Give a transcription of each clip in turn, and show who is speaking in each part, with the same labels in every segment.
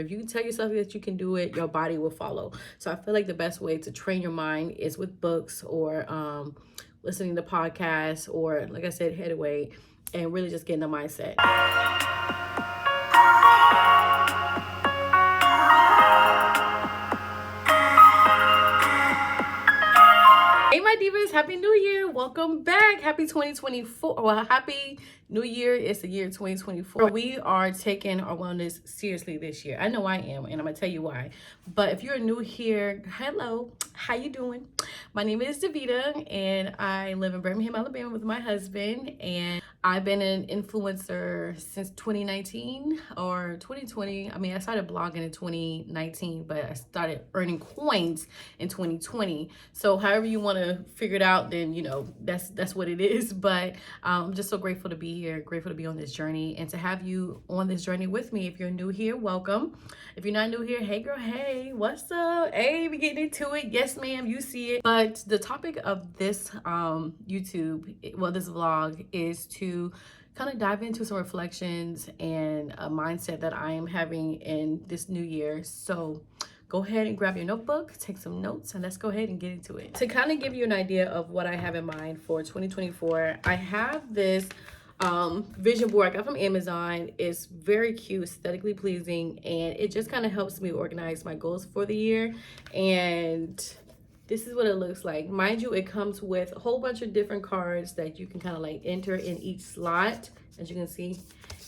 Speaker 1: If you tell yourself that you can do it, your body will follow. So I feel like the best way to train your mind is with books or listening to podcasts or, like I said, head away and really just getting the mindset. Hey my divas, happy new year. Welcome back. Happy 2024. Well, happy new year. It's the year 2024. We are taking our wellness seriously this year. I know I am, and I'm gonna tell you why. But if you're new here, hello, how you doing? My name is Davita and I live in Birmingham, Alabama with my husband, and I've been an influencer since 2019 or 2020. I mean, I started blogging in 2019, but I started earning coins in 2020. So however you want to figure it out, then that's what it is. But I'm just so grateful to be here, grateful to be on this journey and to have you on this journey with me. If you're new here, welcome. If you're not new here, hey girl, hey, what's up? Hey, we getting into it. Yes, ma'am, you see it. But the topic of this this vlog is to kind of dive into some reflections and a mindset that I am having in this new year. So go ahead and grab your notebook, take some notes, and let's go ahead and get into it. To kind of give you an idea of what I have in mind for 2024, I have this vision board I got from Amazon. It's very cute, aesthetically pleasing, and it just kind of helps me organize my goals for the year. And this is what it looks like. Mind you, it comes with a whole bunch of different cards that you can kind of like enter in each slot, as you can see.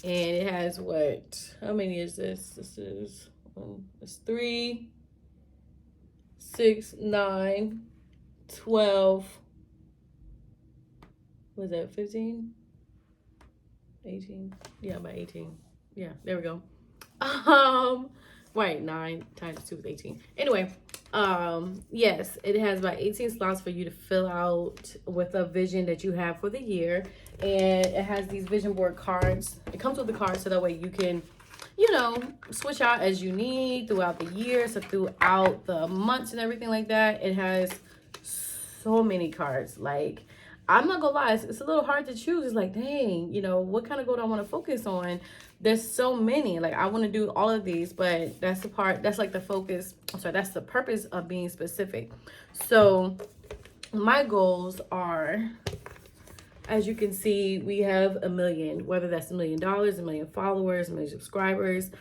Speaker 1: And it has how many is this? This is it's 3, 6, 9, 12. Was that 15? 18? Yeah, about 18. Yeah, there we go. Right, 9 times 2 is 18. Anyway, yes, it has about 18 slots for you to fill out with a vision that you have for the year. And it has these vision board cards. It comes with the cards so that way you can switch out as you need throughout the year. So throughout the months and everything like that, it has so many cards. Like, I'm not gonna lie, it's a little hard to choose. It's like, dang, what kind of goal do I want to focus on? There's so many. Like, I want to do all of these, but that's the part, that's like the focus. I'm sorry, that's the purpose of being specific. So my goals are, as you can see, we have 1 million, whether that's $1 million, 1 million followers, 1 million subscribers.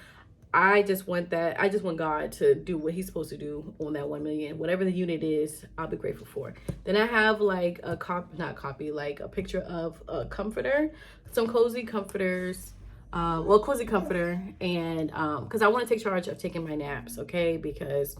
Speaker 1: I just want God to do what he's supposed to do on that 1 million. Whatever the unit is, I'll be grateful for. Then I have like a like a picture of a comforter, some cozy comforters, cozy comforter. And because I want to take charge of taking my naps, okay? Because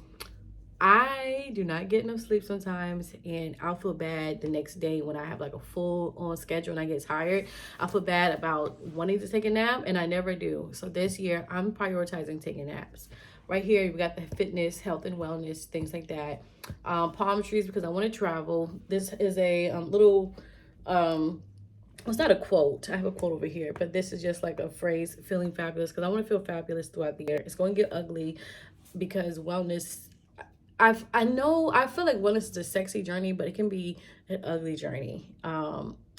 Speaker 1: I do not get enough sleep sometimes, and I'll feel bad the next day when I have like a full on schedule and I get tired. I'll feel bad about wanting to take a nap, and I never do. So this year I'm prioritizing taking naps. Right here, we got the fitness, health and wellness, things like that. Palm trees, because I want to travel. This is a little, it's not a quote. I have a quote over here, but this is just like a phrase, feeling fabulous, because I want to feel fabulous throughout the year. It's going to get ugly because wellness, I feel like wellness is a sexy journey, but it can be an ugly journey.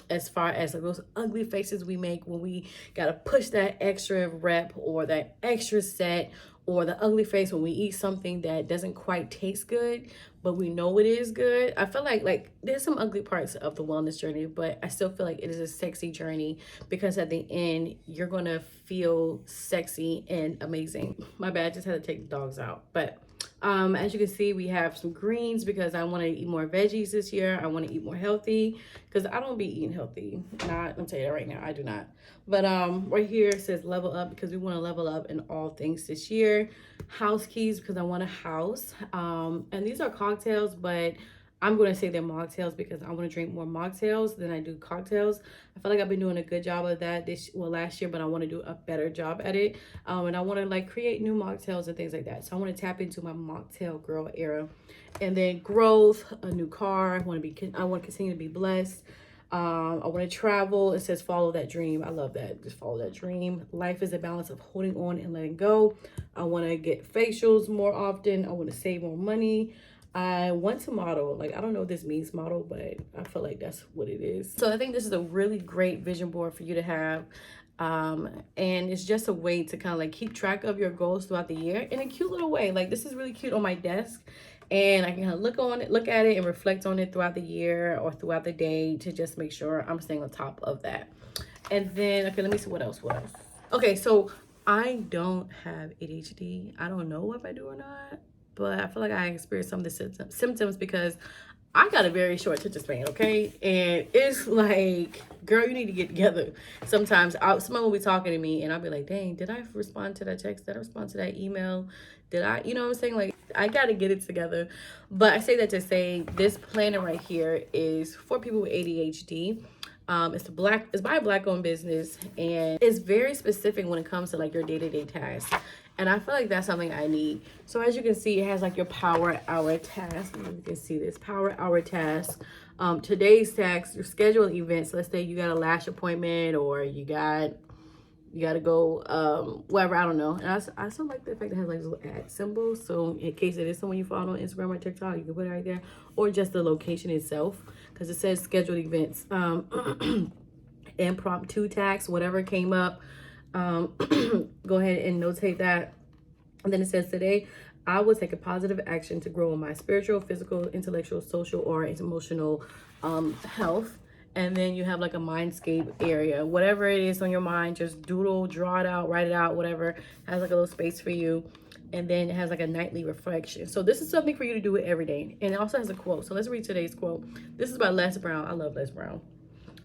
Speaker 1: As far as like those ugly faces we make when we gotta push that extra rep or that extra set, or the ugly face when we eat something that doesn't quite taste good, but we know it is good. I feel like there's some ugly parts of the wellness journey, but I still feel like it is a sexy journey because at the end, you're gonna feel sexy and amazing. My bad, I just had to take the dogs out. But as you can see, we have some greens because I want to eat more veggies this year. I want to eat more healthy because I don't be eating healthy. I'm telling you that right now, I do not. But right here it says level up because we want to level up in all things this year. House keys because I want a house. And these are cocktails, but I'm going to say they're mocktails because I want to drink more mocktails than I do cocktails. I feel like I've been doing a good job of that last year, but I want to do a better job at it. And I want to like create new mocktails and things like that. So I want to tap into my mocktail girl era. And then growth, a new car. I want to continue to be blessed. I want to travel. It says follow that dream. I love that. Just follow that dream. Life is a balance of holding on and letting go. I want to get facials more often. I want to save more money. I want to model. Like, I don't know what this means, model, but I feel like that's what it is. So I think this is a really great vision board for you to have. And it's just a way to kind of like keep track of your goals throughout the year in a cute little way. Like, this is really cute on my desk, and I can kind of look at it and reflect on it throughout the year or throughout the day to just make sure I'm staying on top of that. And then, okay, let me see what else. Okay, so I don't have ADHD. I don't know if I do or not, but I feel like I experienced some of the symptoms because I got a very short attention span, okay? And it's like, girl, you need to get together. Sometimes someone will be talking to me and I'll be like, dang, did I respond to that text? Did I respond to that email? Did I, you know what I'm saying? Like, I got to get it together. But I say that to say this planner right here is for people with ADHD. It's by a Black-owned business, and it's very specific when it comes to like your day-to-day tasks. And I feel like that's something I need. So as you can see, it has like your power hour task. You can see this power hour task. Today's tasks, your scheduled events. Let's say you got a lash appointment, or you got to go wherever, I don't know. And I also like the fact that it has like little ad symbols, so in case it is someone you follow on Instagram or TikTok, you can put it right there, or just the location itself, because it says scheduled events. Impromptu tasks, whatever came up, go ahead and notate that. And then it says, today I will take a positive action to grow in my spiritual, physical, intellectual, social, or emotional health. And then you have like a mindscape area. Whatever it is on your mind, just doodle, draw it out, write it out, whatever. Has like a little space for you. And then it has like a nightly reflection. So this is something for you to do it every day. And it also has a quote. So let's read today's quote. This is by Les Brown. I love Les Brown.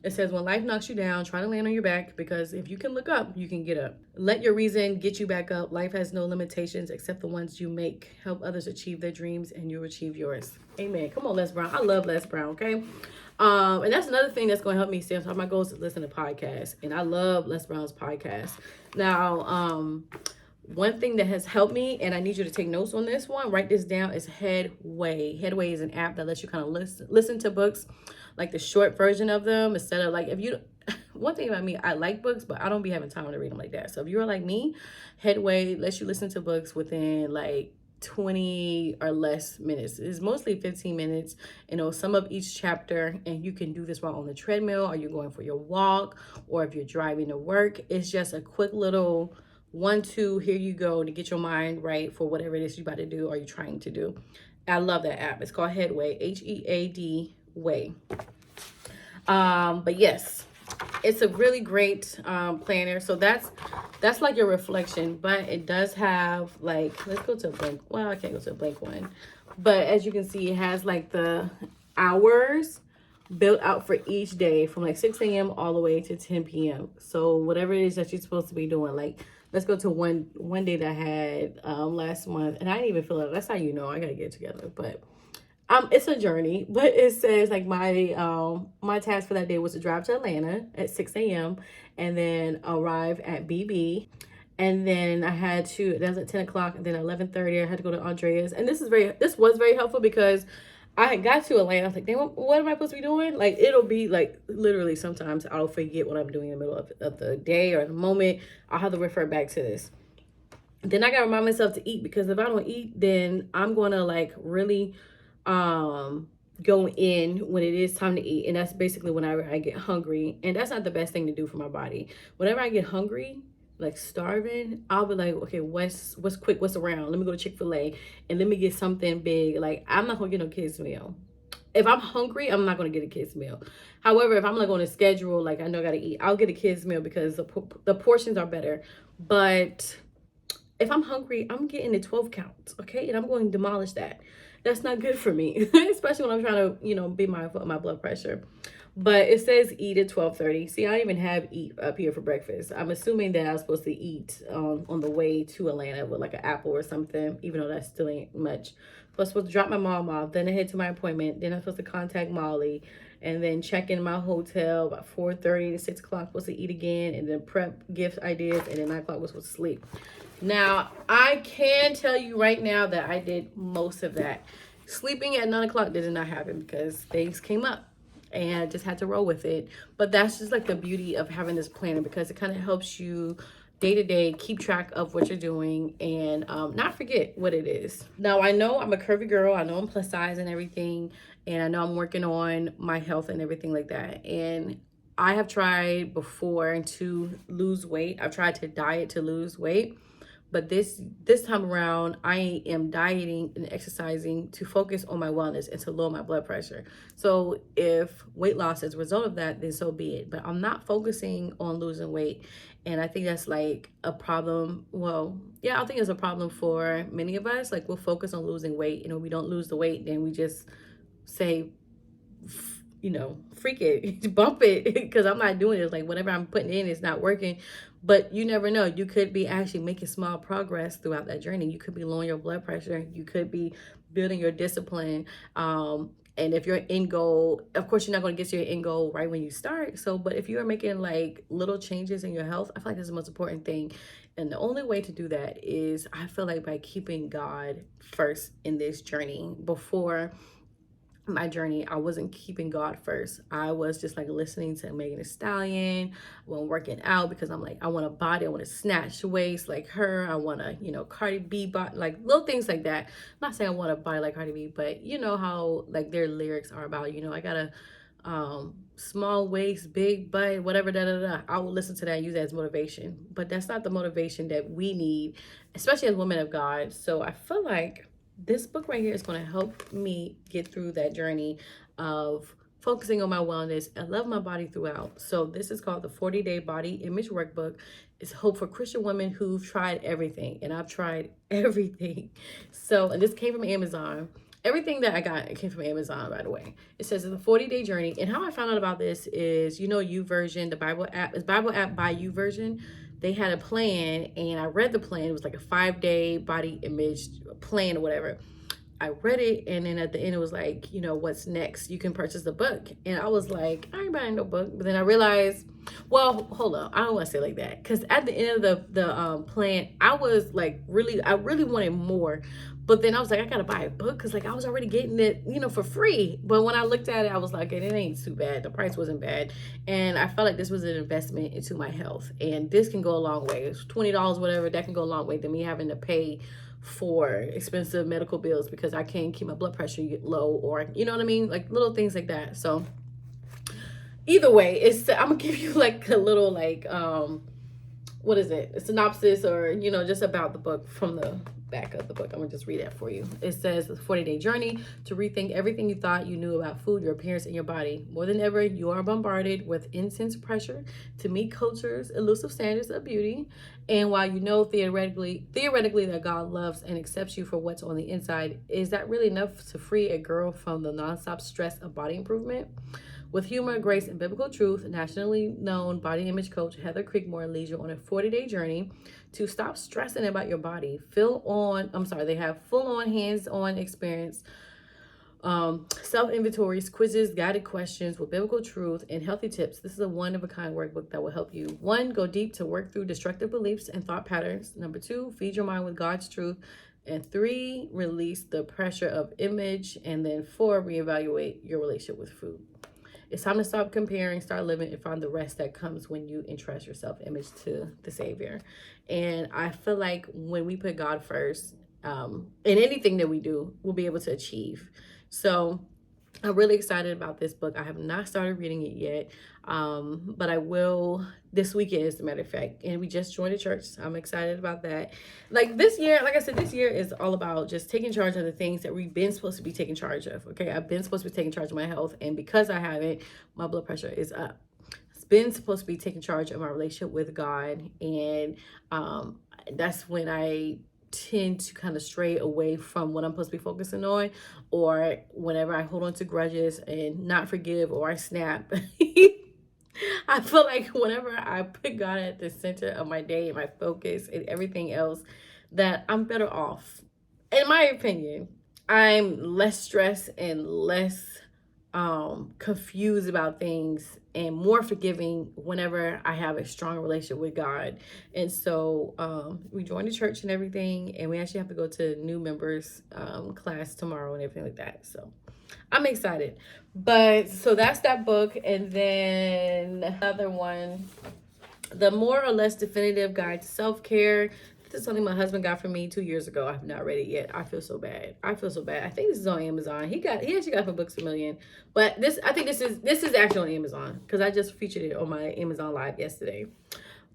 Speaker 1: It says, when life knocks you down, try to land on your back, because if you can look up, you can get up. Let your reason get you back up. Life has no limitations except the ones you make. Help others achieve their dreams and you'll achieve yours. Amen. Come on, Les Brown. I love Les Brown, okay? And that's another thing that's going to help me stay on top of my goals, is listen to podcasts. And I love Les Brown's podcast. Now, one thing that has helped me, and I need you to take notes on this one, write this down, is Headway. Headway is an app that lets you kind of listen to books, like the short version of them, instead of like, if you, one thing about me, I like books, but I don't be having time to read them like that. So if you're like me, Headway lets you listen to books within like 20 or less minutes. It's mostly 15 minutes, some of each chapter, and you can do this while on the treadmill, or you're going for your walk, or if you're driving to work. It's just a quick little 1-2, here you go, to get your mind right for whatever it is you're about to do or you're trying to do. I love that app. It's called Headway, Head Way. But yes, it's a really great planner. So that's like your reflection, but it does have like, let's go to a blank. Well, I can't go to a blank one, but as you can see, it has like the hours built out for each day from like 6 a.m. all the way to 10 p.m. So whatever it is that you're supposed to be doing, like, let's go to one day that I had last month, and I didn't even feel it. That's how you know I gotta get it together. But it's a journey. But it says like my task for that day was to drive to Atlanta at 6 a.m. and then arrive at BB. And then I had to, that was at 10 o'clock, and then at 11:30 I had to go to Andrea's. And this was very helpful, because I had got to Atlanta. I was like, damn, what am I supposed to be doing? Like, it'll be like, literally sometimes I'll forget what I'm doing in the middle of the day or the moment. I'll have to refer back to this. Then I got to remind myself to eat, because if I don't eat, then I'm going to like really go in when it is time to eat. And that's basically whenever I get hungry. And that's not the best thing to do for my body. Whenever I get hungry, like starving, I'll be like, okay, what's quick, what's around? Let me go to Chick-fil-A and let me get something big. Like, I'm not gonna get no kids meal. If I'm hungry, I'm not gonna get a kids meal. However, if I'm like on a schedule, like I know I gotta eat, I'll get a kids meal because the portions are better. But if I'm hungry, I'm getting the 12 counts, okay? And I'm going to demolish that. That's not good for me, especially when I'm trying to, be mindful of my blood pressure. But it says eat at 12:30. See, I don't even have eat up here for breakfast. I'm assuming that I was supposed to eat on the way to Atlanta with like an apple or something, even though that still ain't much. But I'm supposed to drop my mom off, then I head to my appointment. Then I'm supposed to contact Molly and then check in my hotel about 4:30 to 6 o'clock, supposed to eat again, and then prep gift ideas, and then 9 o'clock was supposed to sleep. Now, I can tell you right now that I did most of that. Sleeping at 9 o'clock did not happen because things came up. And I just had to roll with it. But that's just like the beauty of having this planner, because it kind of helps you day to day keep track of what you're doing and not forget what it is. Now, I know I'm a curvy girl. I know I'm plus size and everything. And I know I'm working on my health and everything like that. And I have tried before to lose weight. I've tried to diet to lose weight. But this time around, I am dieting and exercising to focus on my wellness and to lower my blood pressure. So if weight loss is a result of that, then so be it. But I'm not focusing on losing weight. And I think that's like a problem. Well, yeah, I think it's a problem for many of us. Like we'll focus on losing weight. You know, we don't lose the weight, then we just say, you know, freak it, bump it, because I'm not doing it. Like whatever I'm putting in is not working. But you never know. You could be actually making small progress throughout that journey. You could be lowering your blood pressure. You could be building your discipline. And if your end goal, of course, you're not going to get to your end goal right when you start. So, but if you are making like little changes in your health, I feel like that's the most important thing. And the only way to do that is, I feel like, by keeping God first in this journey. Before my journey, I wasn't keeping God first. I was just like listening to Megan Thee Stallion when working out, because I'm like, I want a body, I want to snatch waist like her, I want to, you know, Cardi B body, like little things like that. I'm not saying I want a body like Cardi B, but you know how like their lyrics are about, you know, I got a small waist, big butt, whatever, da da da. I will listen to that and use that as motivation, but that's not the motivation that we need, especially as women of God. So I feel like this book right here is going to help me get through that journey of focusing on my wellness and love my body throughout. So this is called the 40-Day Body Image Workbook. It's hope for Christian women who've tried everything, and I've tried everything. So, and this came from Amazon. Everything that I got, it came from Amazon, by the way. It says it's a 40-day journey. And how I found out about this is, you know, YouVersion, the Bible app, is Bible app by YouVersion. They had a plan, and I read the plan. It was like a 5-day body image plan or whatever. I read it, and then at the end it was like, you know, what's next? You can purchase the book. And I was like, I ain't buying no book. But then I realized, well, hold on, I don't want to say it like that, because at the end of the plan, I was like, I really wanted more. But then I was like, I gotta buy a book, because like I was already getting it, you know, for free. But when I looked at it, I was like, it ain't too bad. The price wasn't bad, and I felt like this was an investment into my health, and this can go a long way. It's $20, whatever, that can go a long way than me having to pay for expensive medical bills because I can't keep my blood pressure low, or you know what I mean, like little things like that. So either way, I'm gonna give you like a little like what is it, a synopsis, or you know, just about the book from the back of the book. I'm gonna just read that for you. It says, the 40-day journey to rethink everything you thought you knew about food, your appearance, and your body. More than ever, you are bombarded with intense pressure to meet culture's elusive standards of beauty. And while you know theoretically that God loves and accepts you for what's on the inside, is that really enough to free a girl from the nonstop stress of body improvement? With humor, grace, and biblical truth, nationally known body image coach Heather Creekmore leads you on a 40-day journey to stop stressing about your body. They have full-on, hands-on experience, self-inventories, quizzes, guided questions with biblical truth, and healthy tips. This is a one-of-a-kind workbook that will help you, 1, go deep to work through destructive beliefs and thought patterns. 2, feed your mind with God's truth. And 3, release the pressure of image. And then 4, reevaluate your relationship with food. It's time to stop comparing, start living, and find the rest that comes when you entrust your self-image to the Savior. And I feel like when we put God first, in anything that we do, we'll be able to achieve. So I'm really excited about this book. I have not started reading it yet, but I will this weekend, as a matter of fact. And we just joined a church, so I'm excited about that. Like this year, like I said, this year is all about just taking charge of the things that we've been supposed to be taking charge of. Okay, I've been supposed to be taking charge of my health, and because I haven't, my blood pressure is up. It's been supposed to be taking charge of my relationship with God, and that's when I tend to kind of stray away from what I'm supposed to be focusing on, or whenever I hold on to grudges and not forgive, or I snap. I feel like whenever I put God at the center of my day and my focus and everything else, that I'm better off. In my opinion, I'm less stressed and less confused about things, and more forgiving whenever I have a strong relationship with God. And so we joined the church and everything, and we actually have to go to new members class tomorrow and everything like that. So I'm excited. But so that's that book. And then another one, The More or Less Definitive Guide to Self-Care. This is something my husband got for me 2 years ago. I've not read it yet. I feel so bad. I feel so bad. I think this is on Amazon. He actually got it from Books A Million, but I think this is actually on Amazon because I just featured it on my Amazon Live yesterday.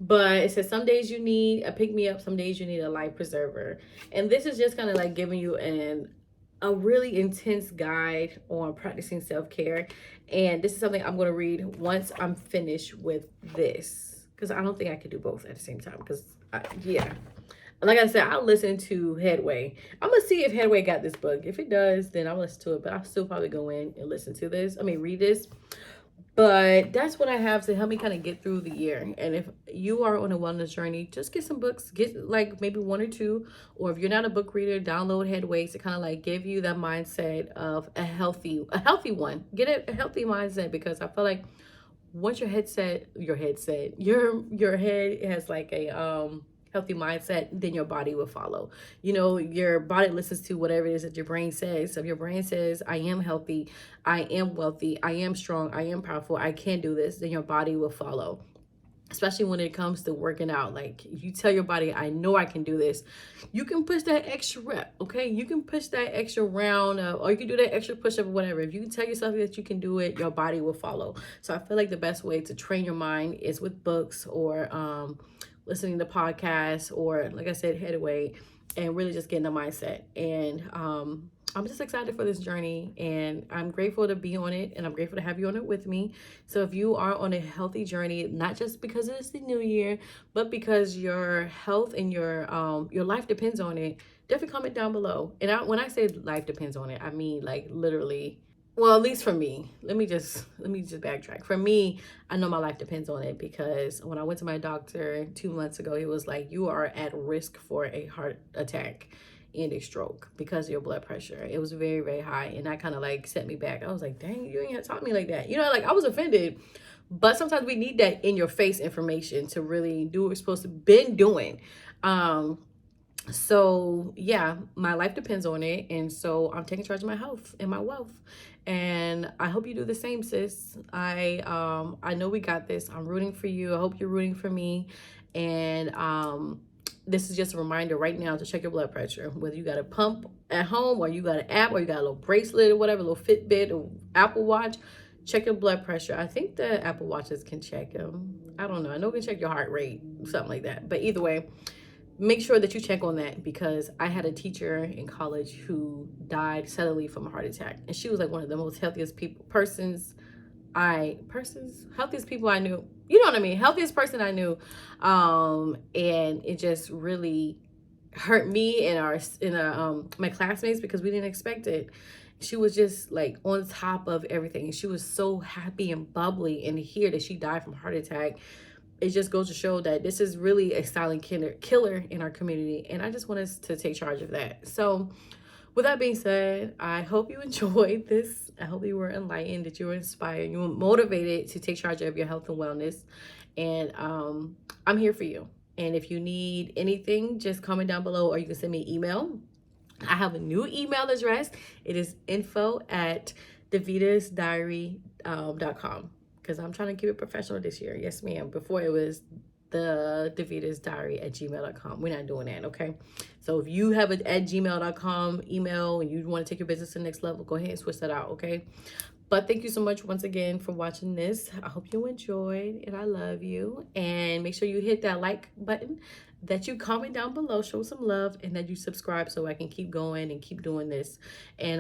Speaker 1: But it says some days you need a pick me up, some days you need a life preserver, and this is just kind of like giving you a really intense guide on practicing self-care. And this is something I'm going to read once I'm finished with this, because I don't think I could do both at the same time, because yeah, like I said, I'll listen to Headway. I'm gonna see if Headway got this book. If it does, then I'll listen to it, but I'll still probably go in and listen to this, read this. But that's what I have to help me kind of get through the year. And if you are on a wellness journey, just get some books, get like maybe one or two, or if you're not a book reader, download Headways to kind of like give you that mindset of a healthy one. Get a healthy mindset, because I feel like once your head has like a healthy mindset, then your body will follow. Your body listens to whatever it is that your brain says. So if your brain says, I am healthy, I am wealthy, I am strong, I am powerful, I can do this, then your body will follow. Especially when it comes to working out. Like, if you tell your body, I know I can do this, you can push that extra rep, okay? You can push that extra round, or you can do that extra push-up or whatever. If you can tell yourself that you can do it, your body will follow. So I feel like the best way to train your mind is with books, or listening to podcasts, or like I said, Headway, and really just getting the mindset. And I'm just excited for this journey, and I'm grateful to be on it, and I'm grateful to have you on it with me. So if you are on a healthy journey, not just because it's the new year, but because your health and your life depends on it, definitely comment down below. And when I say life depends on it, I mean like literally. Well, at least for me, let me just backtrack. For me, I know my life depends on it, because when I went to my doctor 2 months ago, he was like, you are at risk for a heart attack and a stroke because of your blood pressure. It was very, very high, and that kind of like set me back. I was like, dang, you ain't have taught me like that. Like I was offended, but sometimes we need that in your face information to really do what we're supposed to been doing. So yeah, my life depends on it, and so I'm taking charge of my health and my wealth, and I hope you do the same, sis. I know we got this. I'm rooting for you. I hope you're rooting for me. And this is just a reminder right now to check your blood pressure, whether you got a pump at home, or you got an app, or you got a little bracelet or whatever, a little Fitbit or Apple Watch. Check your blood pressure. I think the Apple Watches can check them. I don't know. I know it can check your heart rate, something like that. But either way, make sure that you check on that, because I had a teacher in college who died suddenly from a heart attack, and she was like one of the most healthiest people I knew. You know what I mean? Healthiest person I knew. And it just really hurt me and my classmates, because we didn't expect it. She was just like on top of everything. She was so happy and bubbly, and to hear that she died from a heart attack, it just goes to show that this is really a silent killer in our community. And I just want us to take charge of that. So with that being said, I hope you enjoyed this. I hope you were enlightened, that you were inspired, you were motivated to take charge of your health and wellness. And I'm here for you. And if you need anything, just comment down below, or you can send me an email. I have a new email address. It is info@divasssss.com. Because I'm trying to keep it professional this year. Yes, ma'am. Before it was the divasssss@gmail.com. We're not doing that, okay? So if you have it at gmail.com email and you want to take your business to the next level, go ahead and switch that out, okay? But thank you so much once again for watching this. I hope you enjoyed, and I love you. And make sure you hit that like button, that you comment down below, show some love, and that you subscribe so I can keep going and keep doing this. And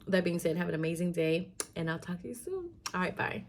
Speaker 1: that being said, have an amazing day, and I'll talk to you soon. All right, bye.